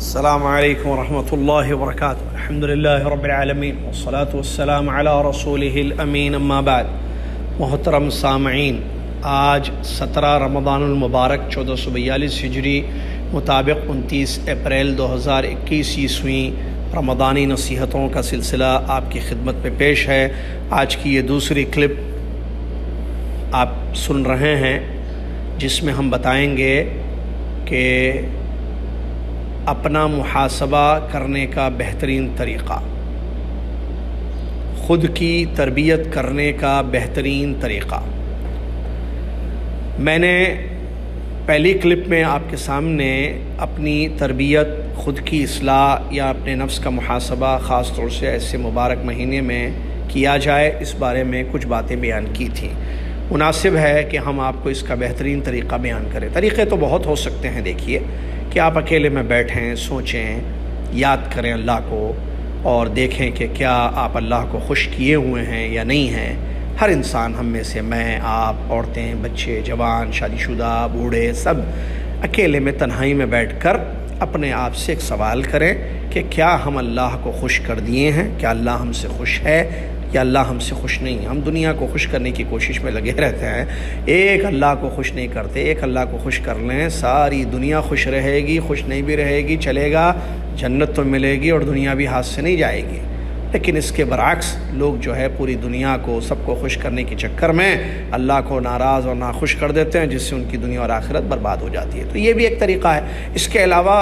السلام علیکم ورحمۃ اللہ وبرکاتہ۔ الحمد للہ رب العالمین والصلاة والسلام علی رسولہ الامین، اما بعد۔ محترم سامعین، آج 17 رمضان المبارک 1442 ہجری مطابق 29 اپریل 2021 عیسویں رمضانی نصیحتوں کا سلسلہ آپ کی خدمت میں پیش ہے۔ آج کی یہ دوسری کلپ آپ سن رہے ہیں، جس میں ہم بتائیں گے کہ اپنا محاسبہ کرنے کا بہترین طریقہ، خود کی تربیت کرنے کا بہترین طریقہ۔ میں نے پہلی کلپ میں آپ کے سامنے اپنی تربیت، خود کی اصلاح یا اپنے نفس کا محاسبہ خاص طور سے ایسے مبارک مہینے میں کیا جائے، اس بارے میں کچھ باتیں بیان کی تھیں۔ مناسب ہے کہ ہم آپ کو اس کا بہترین طریقہ بیان کریں۔ طریقے تو بہت ہو سکتے ہیں، دیکھیے کہ آپ اکیلے میں بیٹھیں، سوچیں، یاد کریں اللہ کو اور دیکھیں کہ کیا آپ اللہ کو خوش کیے ہوئے ہیں یا نہیں ہیں۔ ہر انسان ہم میں سے، میں، آپ، عورتیں، بچے، جوان، شادی شدہ، بوڑھے، سب اکیلے میں تنہائی میں بیٹھ کر اپنے آپ سے ایک سوال کریں کہ کیا ہم اللہ کو خوش کر دیے ہیں؟ کیا اللہ ہم سے خوش ہے یا اللہ ہم سے خوش نہیں ہے؟ ہم دنیا کو خوش کرنے کی کوشش میں لگے رہتے ہیں، ایک اللہ کو خوش نہیں کرتے۔ ایک اللہ کو خوش کر لیں، ساری دنیا خوش رہے گی، خوش نہیں بھی رہے گی چلے گا، جنت تو ملے گی اور دنیا بھی ہاتھ سے نہیں جائے گی۔ لیکن اس کے برعکس لوگ جو ہے پوری دنیا کو، سب کو خوش کرنے کے چکر میں اللہ کو ناراض اور ناخوش کر دیتے ہیں، جس سے ان کی دنیا اور آخرت برباد ہو جاتی ہے۔ تو یہ بھی ایک طریقہ ہے۔ اس کے علاوہ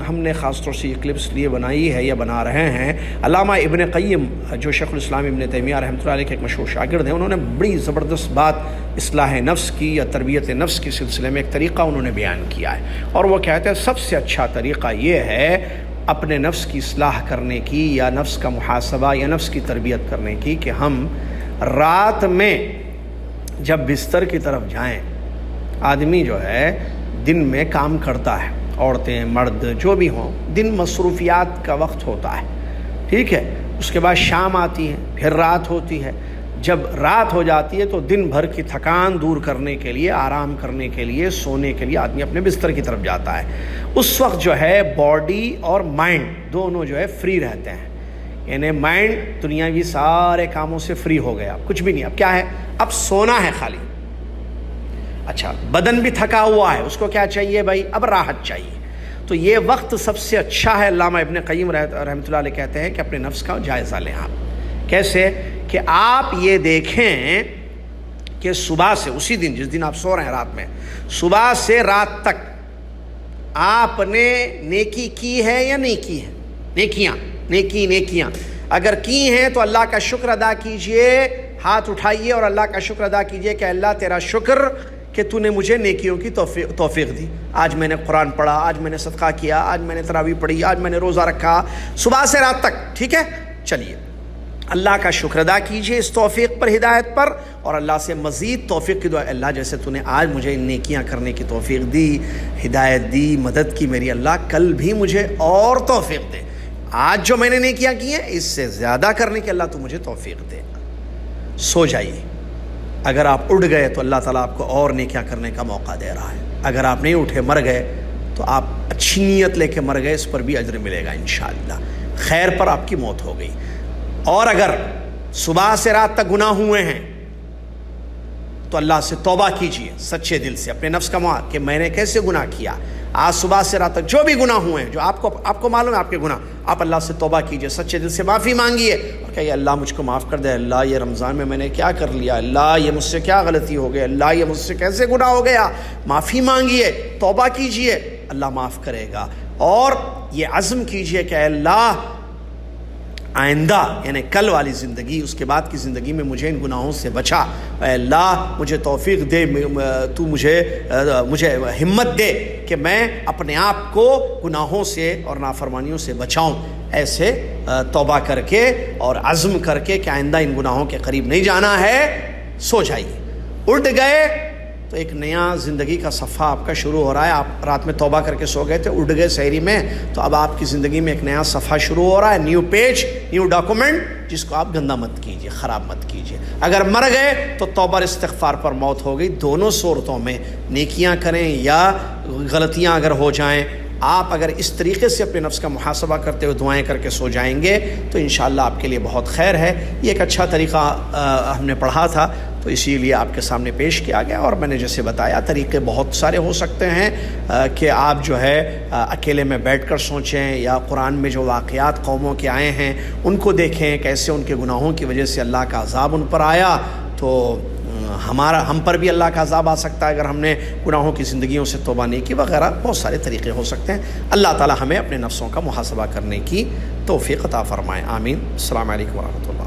ہم نے خاص طور سے یہ کلپس لیے بنائی ہے یا بنا رہے ہیں، علامہ ابن قیم جو شیخ الاسلام ابن تیمیہ رحمۃ اللہ علیہ کے ایک مشہور شاگرد ہیں، انہوں نے بڑی زبردست بات اصلاح نفس کی یا تربیت نفس کے سلسلے میں ایک طریقہ انہوں نے بیان کیا ہے، اور وہ کہتے ہیں سب سے اچھا طریقہ یہ ہے اپنے نفس کی اصلاح کرنے کی یا نفس کا محاسبہ یا نفس کی تربیت کرنے کی، کہ ہم رات میں جب بستر کی طرف جائیں، آدمی جو ہے دن میں کام کرتا ہے، عورتیں، مرد جو بھی ہوں، دن مصروفیات کا وقت ہوتا ہے، ٹھیک ہے، اس کے بعد شام آتی ہے، پھر رات ہوتی ہے۔ جب رات ہو جاتی ہے تو دن بھر کی تھکان دور کرنے کے لیے، آرام کرنے کے لیے، سونے کے لیے آدمی اپنے بستر کی طرف جاتا ہے۔ اس وقت جو ہے باڈی اور مائنڈ دونوں جو ہے فری رہتے ہیں، یعنی مائنڈ دنیاوی سارے کاموں سے فری ہو گیا، کچھ بھی نہیں، اب کیا ہے، اب سونا ہے خالی۔ اچھا، بدن بھی تھکا ہوا ہے، اس کو کیا چاہیے بھائی؟ اب راحت چاہیے۔ تو یہ وقت سب سے اچھا ہے۔ علامہ ابن قیم رحمۃ اللہ علیہ کہتے ہیں کہ اپنے نفس کا جائزہ لیں آپ۔ کیسے؟ کہ آپ یہ دیکھیں کہ صبح سے، اسی دن جس دن آپ سو رہے ہیں رات میں، صبح سے رات تک آپ نے نیکی کی ہے یا نہیں کی ہے؟ نیکیاں اگر کی ہیں تو اللہ کا شکر ادا کیجئے، ہاتھ اٹھائیے اور اللہ کا شکر ادا کیجئے کہ اللہ تیرا شکر کہ تو نے مجھے نیکیوں کی توفیق دی۔ آج میں نے قرآن پڑھا، آج میں نے صدقہ کیا، آج میں نے تراویح پڑھی، آج میں نے روزہ رکھا، صبح سے رات تک، ٹھیک ہے؟ چلیے اللہ کا شکر ادا کیجئے اس توفیق پر، ہدایت پر، اور اللہ سے مزید توفیق کی دعا، اللہ جیسے تو نے آج مجھے نیکیاں کرنے کی توفیق دی، ہدایت دی، مدد کی میری، اللہ کل بھی مجھے اور توفیق دے، آج جو میں نے نیکیاں کی ہیں اس سے زیادہ کرنے کی اللہ تو مجھے توفیق دے۔ سو جائیے، اگر آپ اٹھ گئے تو اللہ تعالیٰ آپ کو اور نیکیاں کرنے کا موقع دے رہا ہے، اگر آپ نہیں اٹھے، مر گئے، تو آپ اچھی نیت لے کے مر گئے، اس پر بھی اجر ملے گا انشاءاللہ، خیر پر آپ کی موت ہو گئی۔ اور اگر صبح سے رات تک گناہ ہوئے ہیں تو اللہ سے توبہ کیجئے سچے دل سے، اپنے نفس کا معاف کہ میں نے کیسے گناہ کیا، آج صبح سے رات تک جو بھی گناہ ہوئے ہیں، جو آپ کو معلوم ہے آپ کے گناہ، آپ اللہ سے توبہ کیجئے، سچے دل سے معافی مانگیے اور کہیے اللہ مجھ کو معاف کر دے، اللہ یہ رمضان میں نے کیا کر لیا، اللہ یہ مجھ سے کیا غلطی ہو گئی، اللہ یہ مجھ سے کیسے گناہ ہو گیا، معافی مانگیے، توبہ کیجئے، اللہ معاف کرے گا۔ اور یہ عزم کیجئے کہ اے اللہ آئندہ یعنی کل والی زندگی، اس کے بعد کی زندگی میں مجھے ان گناہوں سے بچا، اے اللہ مجھے توفیق دے، تو مجھے ہمت دے کہ میں اپنے آپ کو گناہوں سے اور نافرمانیوں سے بچاؤں۔ ایسے توبہ کر کے اور عزم کر کے کہ آئندہ ان گناہوں کے قریب نہیں جانا ہے، سو جائیے۔ اٹھ گئے تو ایک نیا زندگی کا صفحہ آپ کا شروع ہو رہا ہے۔ آپ رات میں توبہ کر کے سو گئے تھے، اٹھ گئے سحری میں، تو اب آپ کی زندگی میں ایک نیا صفحہ شروع ہو رہا ہے، نیو پیج، نیو ڈاکومنٹ، جس کو آپ گندا مت کیجیے، خراب مت کیجیے۔ اگر مر گئے تو توبہ استغفار پر موت ہو گئی۔ دونوں صورتوں میں نیکیاں کریں یا غلطیاں اگر ہو جائیں، آپ اگر اس طریقے سے اپنے نفس کا محاسبہ کرتے ہوئے دعائیں کر کے سو جائیں گے تو انشاءاللہ آپ کے لیے بہت خیر ہے۔ یہ ایک اچھا طریقہ ہم نے پڑھا تھا تو اسی لیے آپ کے سامنے پیش کیا گیا، اور میں نے جیسے بتایا طریقے بہت سارے ہو سکتے ہیں کہ آپ جو ہے اکیلے میں بیٹھ کر سوچیں، یا قرآن میں جو واقعات قوموں کے آئے ہیں ان کو دیکھیں، کیسے ان کے گناہوں کی وجہ سے اللہ کا عذاب ان پر آیا، تو ہم پر بھی اللہ کا عذاب آ سکتا ہے اگر ہم نے گناہوں کی زندگیوں سے توبہ نہیں کی وغیرہ۔ بہت سارے طریقے ہو سکتے ہیں۔ اللہ تعالی ہمیں اپنے نفسوں کا محاسبہ کرنے کی توفیق عطا فرمائے، آمین۔ السلام علیکم ورحمۃ اللہ۔